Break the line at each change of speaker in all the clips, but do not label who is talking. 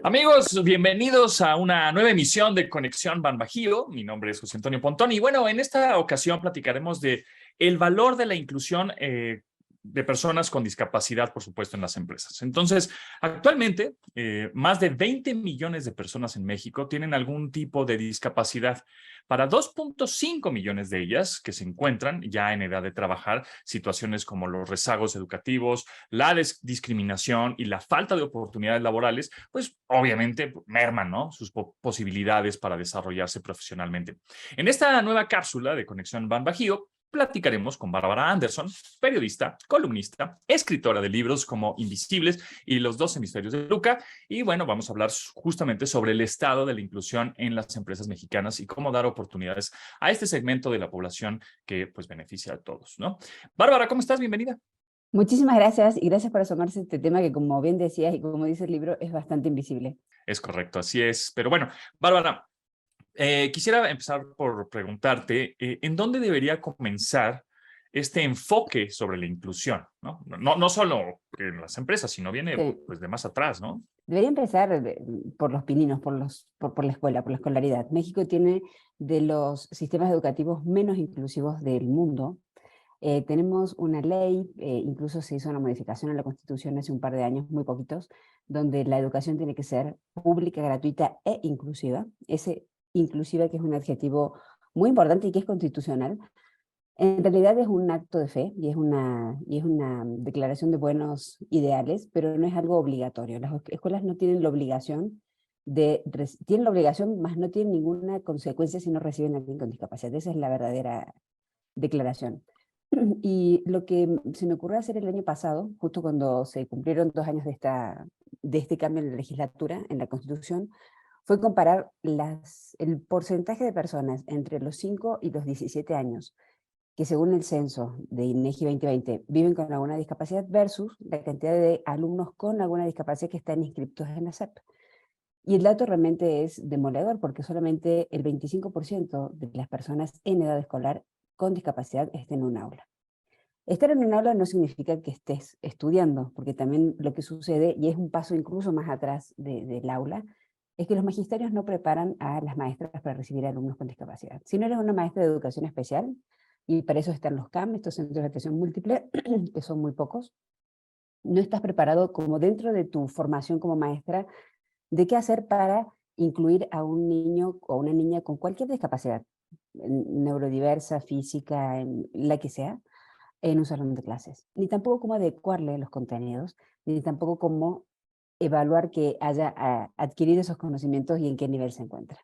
Amigos, bienvenidos a una nueva emisión de Conexión Ban Bajío. Mi nombre es José Antonio Pontón y bueno, en esta ocasión platicaremos de el valor de la inclusión de personas con discapacidad, por supuesto, en las empresas. Entonces, actualmente, más de 20 millones de personas en México tienen algún tipo de discapacidad. Para 2.5 millones de ellas que se encuentran ya en edad de trabajar, situaciones como los rezagos educativos, la discriminación y la falta de oportunidades laborales, pues obviamente merman, ¿no?, sus posibilidades para desarrollarse profesionalmente. En esta nueva cápsula de Conexión Ban Bajío, platicaremos con Bárbara Anderson, periodista, columnista, escritora de libros como Invisibles y Los dos hemisferios de Luca. Y bueno, vamos a hablar justamente sobre el estado de la inclusión en las empresas mexicanas y cómo dar oportunidades a este segmento de la población que pues beneficia a todos, ¿no? Bárbara, ¿cómo estás? Bienvenida.
Muchísimas gracias y gracias por asomarse a este tema que, como bien decías y como dice el libro, es bastante invisible.
Es correcto, así es. Pero bueno, Bárbara, quisiera empezar por preguntarte, ¿en dónde debería comenzar este enfoque sobre la inclusión? No solo en las empresas, sino viene
Sí.
pues, de más atrás, ¿no?
Debería empezar por los pininos, por la escuela, por la escolaridad. México tiene de los sistemas educativos menos inclusivos del mundo. Tenemos una ley, incluso se hizo una modificación en la Constitución hace un par de años, muy poquitos, donde la educación tiene que ser pública, gratuita e inclusiva. Ese inclusiva, que es un adjetivo muy importante y que es constitucional, en realidad es un acto de fe y es una declaración de buenos ideales, pero no es algo obligatorio. Las escuelas no tienen la obligación tienen la obligación, más no tienen ninguna consecuencia si no reciben a alguien con discapacidad. Esa es la verdadera declaración. Y lo que se me ocurrió hacer el año pasado, justo cuando se cumplieron 2 años de este cambio en la legislatura, en la Constitución, fue comparar el porcentaje de personas entre los 5 y los 17 años que, según el censo de INEGI 2020, viven con alguna discapacidad versus la cantidad de alumnos con alguna discapacidad que están inscritos en la SEP. Y el dato realmente es demoledor, porque solamente el 25% de las personas en edad escolar con discapacidad estén en un aula. Estar en un aula no significa que estés estudiando, porque también lo que sucede, y es un paso incluso más atrás del aula, es que los magisterios no preparan a las maestras para recibir alumnos con discapacidad. Si no eres una maestra de educación especial, y para eso están los CAM, estos centros de atención múltiple, que son muy pocos, no estás preparado como dentro de tu formación como maestra de qué hacer para incluir a un niño o una niña con cualquier discapacidad, neurodiversa, física, en la que sea, en un salón de clases. Ni tampoco cómo adecuarle los contenidos, ni tampoco cómo evaluar que haya adquirido esos conocimientos y en qué nivel se encuentra.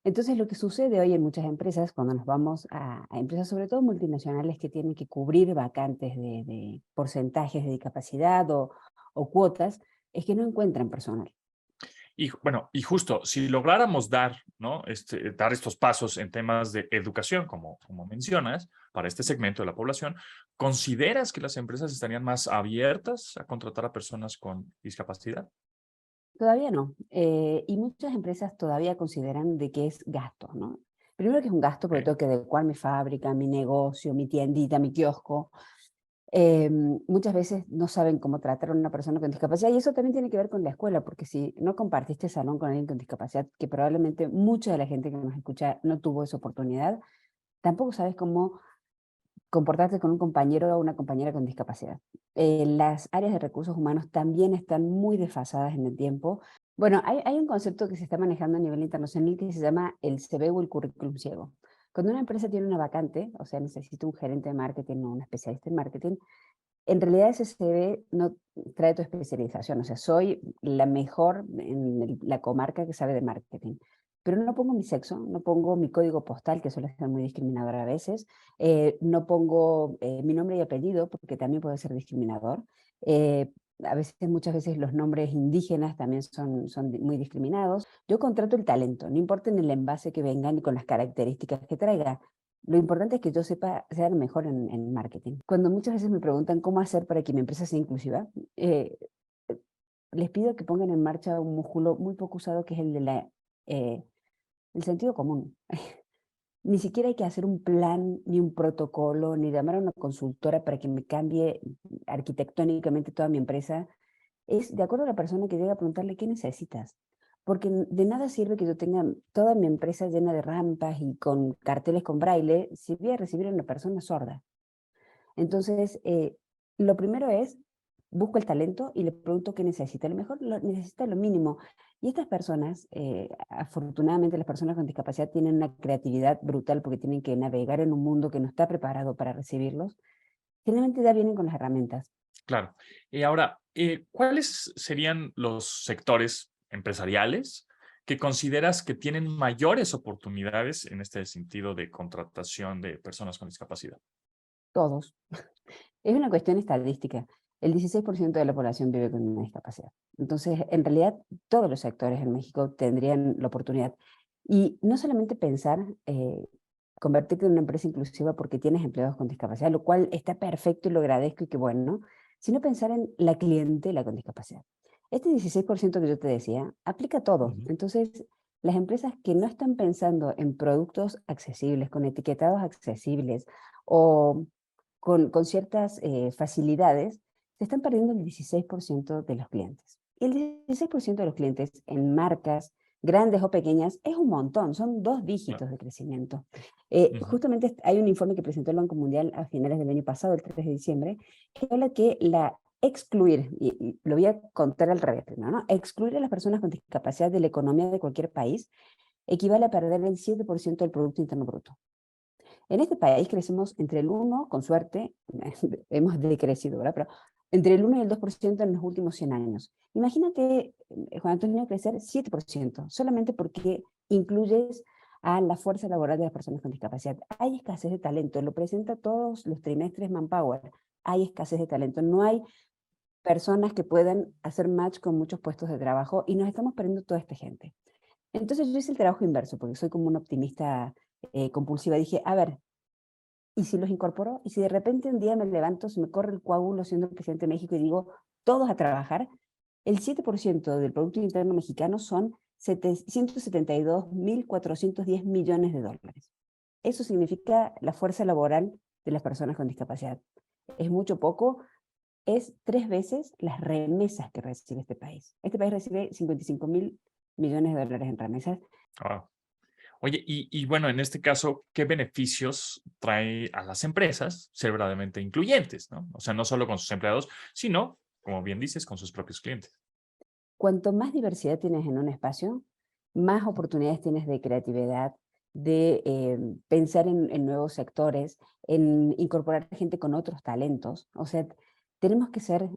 Entonces, lo que sucede hoy en muchas empresas, cuando nos vamos a empresas, sobre todo multinacionales, que tienen que cubrir vacantes de porcentajes de discapacidad o cuotas, es que no encuentran personal.
Y bueno, y justo, si lográramos dar, ¿no?, dar estos pasos en temas de educación, como mencionas, para este segmento de la población, ¿consideras que las empresas estarían más abiertas a contratar a personas con discapacidad?
Todavía no. Y muchas empresas todavía consideran de que es gasto, ¿no? Primero, que es un gasto porque tengo que adecuar mi fábrica, mi negocio, mi tiendita, mi kiosco. Muchas veces no saben cómo tratar a una persona con discapacidad, y eso también tiene que ver con la escuela, porque si no compartiste salón con alguien con discapacidad, que probablemente mucha de la gente que nos escucha no tuvo esa oportunidad, tampoco sabes cómo comportarte con un compañero o una compañera con discapacidad. Las áreas de recursos humanos también están muy desfasadas en el tiempo. Bueno, hay un concepto que se está manejando a nivel internacional que se llama el CV o el currículum ciego. Cuando una empresa tiene una vacante, o sea, necesita un gerente de marketing o un especialista en marketing, en realidad ese CV no trae tu especialización. O sea, soy la mejor en la comarca que sabe de marketing, pero no pongo mi sexo, no pongo mi código postal, que suele ser muy discriminador a veces, no pongo mi nombre y apellido, porque también puede ser discriminador. A veces, muchas veces los nombres indígenas también son muy discriminados. Yo contrato el talento, no importa en el envase que venga ni con las características que traiga. Lo importante es que yo sepa ser mejor en marketing. Cuando muchas veces me preguntan cómo hacer para que mi empresa sea inclusiva, les pido que pongan en marcha un músculo muy poco usado, que es eh, el sentido común. Ni siquiera hay que hacer un plan, ni un protocolo, ni llamar a una consultora para que me cambie arquitectónicamente toda mi empresa. Es de acuerdo a la persona que llega a preguntarle qué necesitas. porque de nada sirve que yo tenga toda mi empresa llena de rampas y con carteles con braille si voy a recibir a una persona sorda. Entonces, lo primero es, busco el talento y le pregunto qué necesita. A lo mejor necesita lo mínimo. Y estas personas, afortunadamente las personas con discapacidad tienen una creatividad brutal porque tienen que navegar en un mundo que no está preparado para recibirlos. Generalmente ya vienen con las herramientas.
Claro. Y ahora, ¿cuáles serían los sectores empresariales que consideras que tienen mayores oportunidades en este sentido de contratación de personas con discapacidad?
Todos. Es una cuestión estadística. El 16% de la población vive con una discapacidad. Entonces, en realidad, todos los sectores en México tendrían la oportunidad. Y no solamente pensar convertirte en una empresa inclusiva porque tienes empleados con discapacidad, lo cual está perfecto y lo agradezco y qué bueno, sino pensar en la clientela con discapacidad. Este 16% que yo te decía aplica a todo.
Ujú.
Entonces, las empresas que no están pensando en productos accesibles, con etiquetados accesibles o con ciertas facilidades, se están perdiendo el 16% de los clientes. Y el 16% de los clientes en marcas grandes o pequeñas es un montón, son 2
Claro.
dígitos de crecimiento.
Ujú.
Justamente hay un informe que presentó el Banco Mundial a finales del año pasado, el 3 de diciembre, que habla que excluir, y lo voy a contar al revés primero, ¿no? Excluir a las personas con discapacidad de la economía de cualquier país equivale a perder el 7% del Producto Interno Bruto. En este país crecemos entre el 1, con suerte, hemos decrecido, ¿verdad? Pero entre el 1 y el 2% en los últimos 100 años. Imagínate, Juan Antonio, crecer 7%, solamente porque incluyes a la fuerza laboral de las personas con discapacidad. Hay escasez de talento, lo presenta todos los trimestres Manpower. Hay escasez de talento, no hay personas que puedan hacer match con muchos puestos de trabajo y nos estamos perdiendo toda esta gente. Entonces yo hice el trabajo inverso, porque soy como una optimista compulsiva. Dije, a ver, ¿y si los incorporo? ¿Y si de repente un día me levanto, se me corre el coágulo siendo el presidente de México y digo, todos a trabajar? El 7% del Producto Interno Mexicano son 172.410 millones de dólares. Eso significa la fuerza laboral de las personas con discapacidad. Es mucho poco, es 3 veces las remesas que recibe este país. Este país recibe 55.000 millones de dólares en remesas.
Ah. Oye, y bueno, en este caso, ¿qué beneficios trae a las empresas ser verdaderamente incluyentes, ¿no? O sea, no solo con sus empleados, sino, como bien dices, con sus propios clientes.
Cuanto más diversidad tienes en un espacio, más oportunidades tienes de creatividad, de pensar en nuevos sectores, en incorporar gente con otros talentos. O sea, tenemos que ser,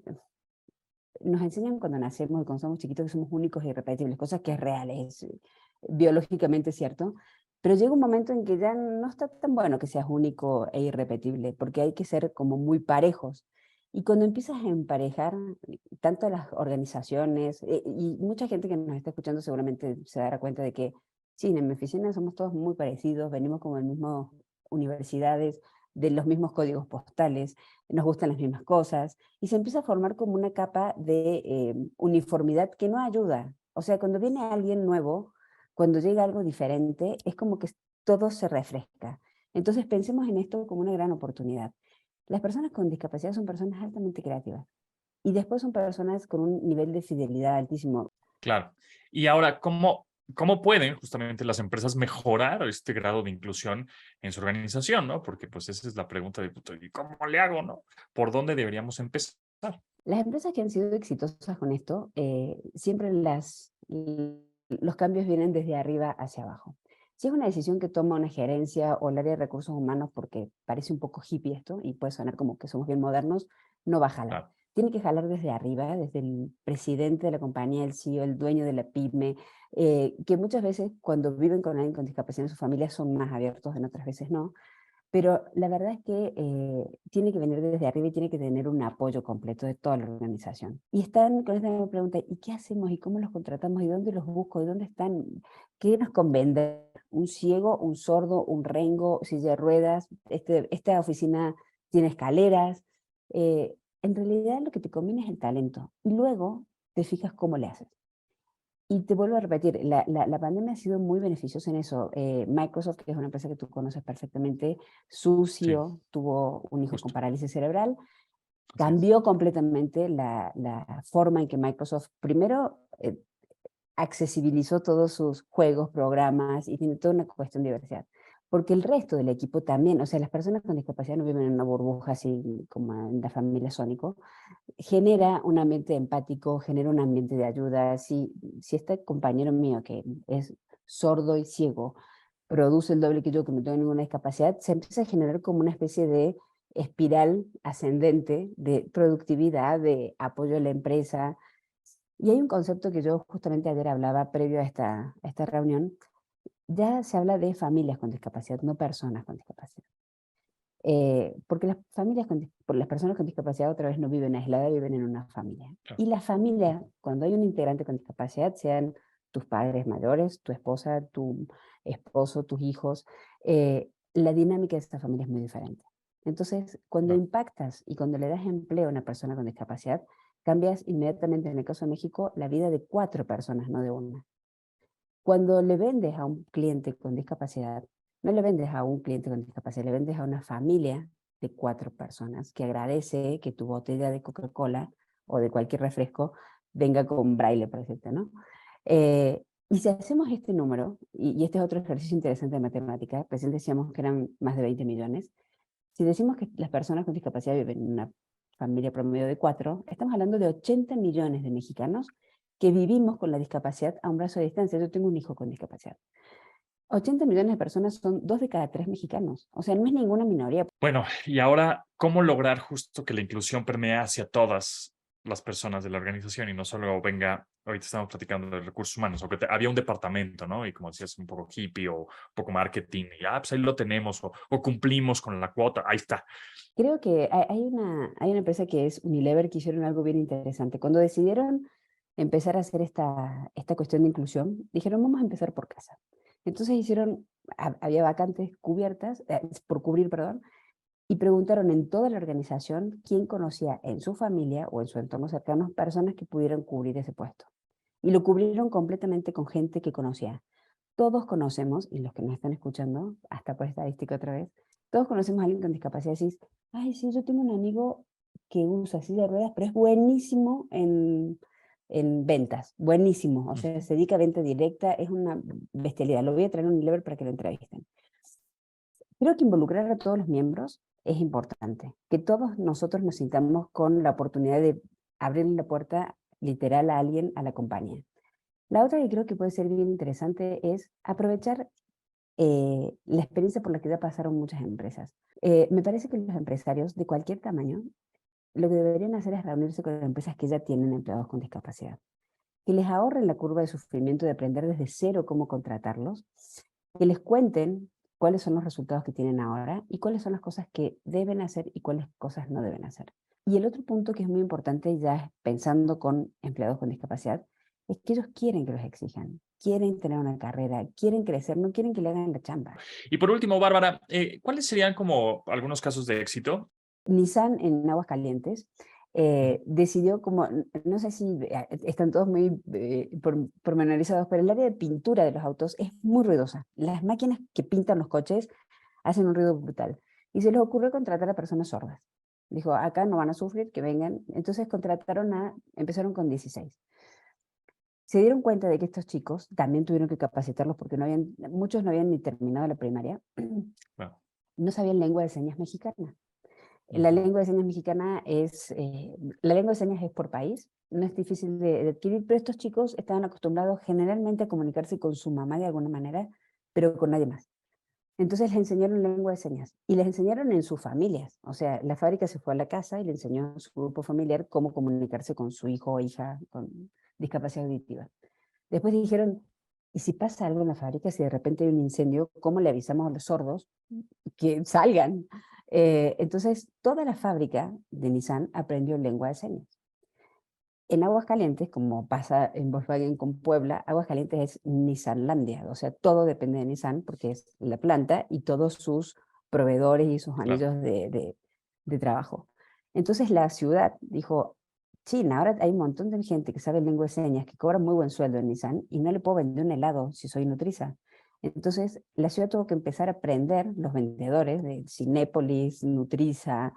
nos enseñan cuando nacemos y cuando somos chiquitos que somos únicos e irrepetibles, cosas que es real, es biológicamente cierto, pero llega un momento en que ya no está tan bueno que seas único e irrepetible, porque hay que ser como muy parejos. Y cuando empiezas a emparejar, tanto las organizaciones, y mucha gente que nos está escuchando seguramente se dará cuenta de que, sí, en mi oficina somos todos muy parecidos, venimos como de mismas universidades, de los mismos códigos postales, nos gustan las mismas cosas, y se empieza a formar como una capa de uniformidad que no ayuda. O sea, cuando viene alguien nuevo, cuando llega algo diferente, es como que todo se refresca. Entonces pensemos en esto como una gran oportunidad. Las personas con discapacidad son personas altamente creativas y después son personas con un nivel de fidelidad altísimo.
Claro. Y ahora, ¿cómo pueden justamente las empresas mejorar este grado de inclusión en su organización, ¿no? Porque pues esa es la pregunta de, puta, ¿y cómo le hago, no? ¿Por dónde deberíamos empezar?
Las empresas que han sido exitosas con esto, siempre los cambios vienen desde arriba hacia abajo. Si es una decisión que toma una gerencia o el área de recursos humanos, porque parece un poco hippie esto y puede sonar como que somos bien modernos, no va a jalar.
Claro,
Tiene que jalar desde arriba, desde el presidente de la compañía, el CEO, el dueño de la pyme, que muchas veces cuando viven con alguien con discapacidad en su familia son más abiertos, en otras veces no. Pero la verdad es que tiene que venir desde arriba y tiene que tener un apoyo completo de toda la organización. Y están con esta misma pregunta, ¿y qué hacemos? ¿Y cómo los contratamos? ¿Y dónde los busco? ¿Y dónde están? ¿Qué nos convence? ¿Un ciego, un sordo, un rengo, silla de ruedas? Esta oficina tiene escaleras. En realidad lo que te conviene es el talento. Y luego te fijas cómo le haces. Y te vuelvo a repetir, la pandemia ha sido muy beneficiosa en eso. Microsoft, que es una empresa que tú conoces perfectamente, su
sí,
CEO tuvo un hijo con
justo.
parálisis cerebral,
Así es.
cambió completamente la forma en que Microsoft, primero, accesibilizó todos sus juegos, programas, y tiene toda una cuestión de diversidad. Porque el resto del equipo también, o sea, las personas con discapacidad no viven en una burbuja así como en la familia Sónico, genera un ambiente empático, genera un ambiente de ayuda. Si este compañero mío que es sordo y ciego produce el doble que yo, que no tengo ninguna discapacidad, se empieza a generar como una especie de espiral ascendente de productividad, de apoyo a la empresa. Y hay un concepto que yo justamente ayer hablaba previo a esta reunión. Ya se habla de familias con discapacidad, no personas con discapacidad. Porque las personas con discapacidad otra vez no viven aisladas, viven en una familia.
Claro.
Y la familia, cuando hay un integrante con discapacidad, sean tus padres mayores, tu esposa, tu esposo, tus hijos, la dinámica de esta familia es muy diferente. Entonces, cuando
Claro.
impactas y cuando le das empleo a una persona con discapacidad, cambias inmediatamente, en el caso de México, la vida de 4 personas, no de una. Cuando le vendes a un cliente con discapacidad, no le vendes a un cliente con discapacidad, le vendes a una familia de 4 personas que agradece que tu botella de Coca-Cola o de cualquier refresco venga con braille, por ejemplo, ¿no? Y si hacemos este número, y este es otro ejercicio interesante de matemática, recién decíamos que eran más de 20 millones, si decimos que las personas con discapacidad viven en una familia promedio de 4, estamos hablando de 80 millones de mexicanos que vivimos con la discapacidad a un brazo de distancia. Yo tengo un hijo con discapacidad. 80 millones de personas son 2 de cada 3 mexicanos. O sea, no es ninguna minoría.
Bueno, y ahora, ¿cómo lograr justo que la inclusión permee hacia todas las personas de la organización y no solo venga, ahorita estamos platicando de recursos humanos, o que había un departamento, ¿no? Y como decías, un poco hippie o un poco marketing, y pues ahí lo tenemos, o cumplimos con la cuota, ahí está.
Creo que hay una empresa que es Unilever que hicieron algo bien interesante. Cuando decidieron empezar a hacer esta cuestión de inclusión, dijeron, vamos a empezar por casa. Entonces había vacantes cubiertas, por cubrir, perdón, y preguntaron en toda la organización quién conocía en su familia o en su entorno cercano personas que pudieran cubrir ese puesto. Y lo cubrieron completamente con gente que conocía. Todos conocemos, y los que nos están escuchando, hasta por estadística otra vez, todos conocemos a alguien con discapacidad y decís, ay, sí, yo tengo un amigo que usa silla de ruedas, pero es buenísimo en ventas, buenísimo, o sea, se dedica a venta directa, es una bestialidad. Lo voy a traer a un level para que lo entrevisten. Creo que involucrar a todos los miembros es importante, que todos nosotros nos sintamos con la oportunidad de abrirle la puerta literal a alguien a la compañía. La otra que creo que puede ser bien interesante es aprovechar la experiencia por la que ya pasaron muchas empresas. Me parece que los empresarios de cualquier tamaño lo que deberían hacer es reunirse con empresas que ya tienen empleados con discapacidad, que les ahorren la curva de sufrimiento de aprender desde cero cómo contratarlos, que les cuenten cuáles son los resultados que tienen ahora y cuáles son las cosas que deben hacer y cuáles cosas no deben hacer. Y el otro punto que es muy importante, ya pensando con empleados con discapacidad, es que ellos quieren que los exijan, quieren tener una carrera, quieren crecer, no quieren que le hagan la chamba.
Y por último, Bárbara, ¿cuáles serían como algunos casos de éxito?
Nissan en Aguascalientes decidió como, no sé si están todos muy pormenorizados, pero el área de pintura de los autos es muy ruidosa. Las máquinas que pintan los coches hacen un ruido brutal. Y se les ocurrió contratar a personas sordas. Dijo, acá no van a sufrir, que vengan. Entonces empezaron con 16. Se dieron cuenta de que estos chicos también tuvieron que capacitarlos porque muchos no habían ni terminado la primaria,
Bueno,
no sabían lengua de señas mexicana. La lengua de señas mexicana la lengua de señas es por país, no es difícil de adquirir, pero estos chicos estaban acostumbrados generalmente a comunicarse con su mamá de alguna manera, pero con nadie más. Entonces les enseñaron lengua de señas y les enseñaron en sus familias. O sea, la fábrica se fue a la casa y le enseñó a su grupo familiar cómo comunicarse con su hijo o hija con discapacidad auditiva. Después dijeron, ¿y si pasa algo en la fábrica, si de repente hay un incendio, cómo le avisamos a los sordos que salgan? Entonces, toda la fábrica de Nissan aprendió lengua de señas. En Aguascalientes, como pasa en Volkswagen con Puebla, Aguascalientes es Nissanlandia, o sea, todo depende de Nissan porque es la planta y todos sus proveedores y sus
claro.
anillos de trabajo. Entonces la ciudad dijo, China, ahora hay un montón de gente que sabe lengua de señas, que cobra muy buen sueldo en Nissan y no le puedo vender un helado si soy nutriza. Entonces la ciudad tuvo que empezar a aprender, los vendedores de Cinépolis, Nutriza,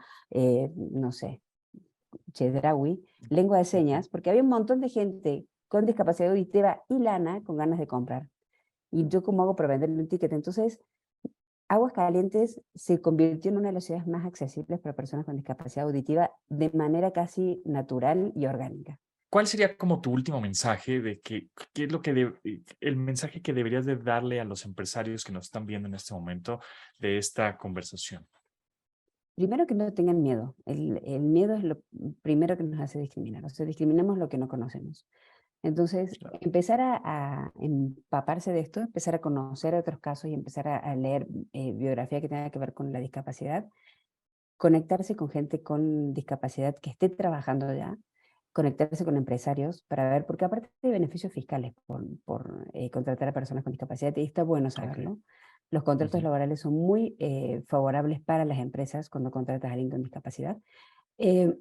no sé, Chedraui, lengua de señas, porque había un montón de gente con discapacidad auditiva y lana con ganas de comprar. ¿Y yo cómo hago para venderle un ticket? Entonces, Aguascalientes se convirtió en una de las ciudades más accesibles para personas con discapacidad auditiva de manera casi natural y orgánica.
¿Cuál sería como tu último mensaje de qué es lo que el mensaje que deberías de darle a los empresarios que nos están viendo en este momento de esta conversación?
Primero, que no tengan miedo. El miedo es lo primero que nos hace discriminar. O sea, discriminamos lo que no conocemos. Entonces,
Claro.
empezar a empaparse de esto, empezar a conocer otros casos y empezar a leer biografía que tenga que ver con la discapacidad, conectarse con gente con discapacidad que esté trabajando ya, conectarse con empresarios para ver, porque aparte de beneficios fiscales por contratar a personas con discapacidad, y está bueno
Ok.
saberlo, los contratos
Ujú.
laborales son muy favorables para las empresas cuando contratas a alguien con discapacidad. Eh,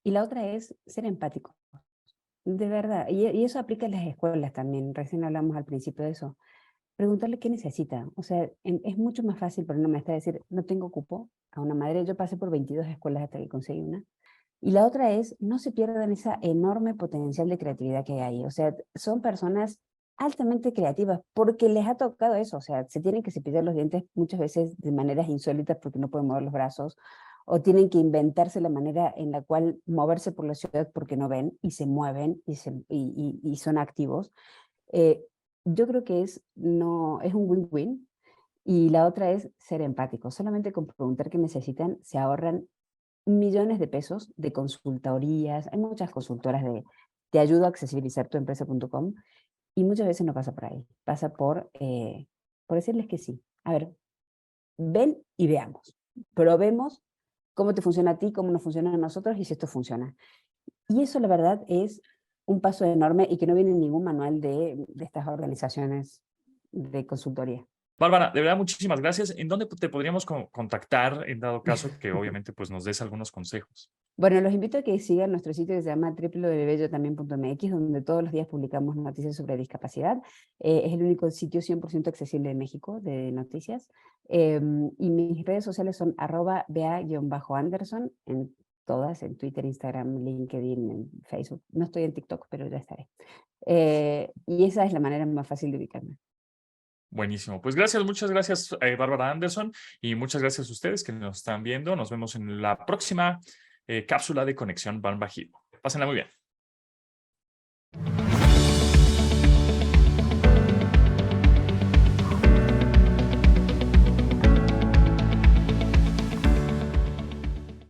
y la otra es ser empático, de verdad, y eso aplica en las escuelas también, recién hablamos al principio de eso. Preguntarle qué necesita. O sea, es mucho más fácil para una maestra decir, no tengo cupo a una madre. Yo pasé por 22 escuelas hasta que conseguí una. Y la otra es, no se pierdan esa enorme potencial de creatividad que hay ahí. O sea, son personas altamente creativas porque les ha tocado eso. O sea, se tienen que cepillar los dientes muchas veces de maneras insólitas porque no pueden mover los brazos, o tienen que inventarse la manera en la cual moverse por la ciudad porque no ven y se mueven y son activos. Eh, yo creo que no, es un win-win. Y la otra es ser empático. Solamente con preguntar qué necesitan se ahorran millones de pesos de consultorías. Hay muchas consultoras de te ayudo a accesibilizar tu empresa.com y muchas veces no pasa por ahí. Pasa por decirles que sí. A ver, ven y veamos. Probemos cómo te funciona a ti, cómo nos funciona a nosotros y si esto funciona. Y eso, la verdad, es un paso enorme y que no viene en ningún manual de estas organizaciones de consultoría.
Bárbara, de verdad, muchísimas gracias. ¿En dónde te podríamos contactar en dado caso que obviamente pues nos des algunos consejos?
Bueno, los invito a que sigan nuestro sitio que se llama www.yotambién.mx, donde todos los días publicamos noticias sobre discapacidad. Es el único sitio 100% accesible de México de noticias. Y mis redes sociales son @bea_anderson en todas, en Twitter, Instagram, LinkedIn, en Facebook. No estoy en TikTok, pero ya estaré. Y esa es la manera más fácil de ubicarme.
Buenísimo. Pues gracias, muchas gracias, Bárbara Anderson, y muchas gracias a ustedes que nos están viendo. Nos vemos en la próxima cápsula de Conexión Ban Bajío. Pásenla muy bien.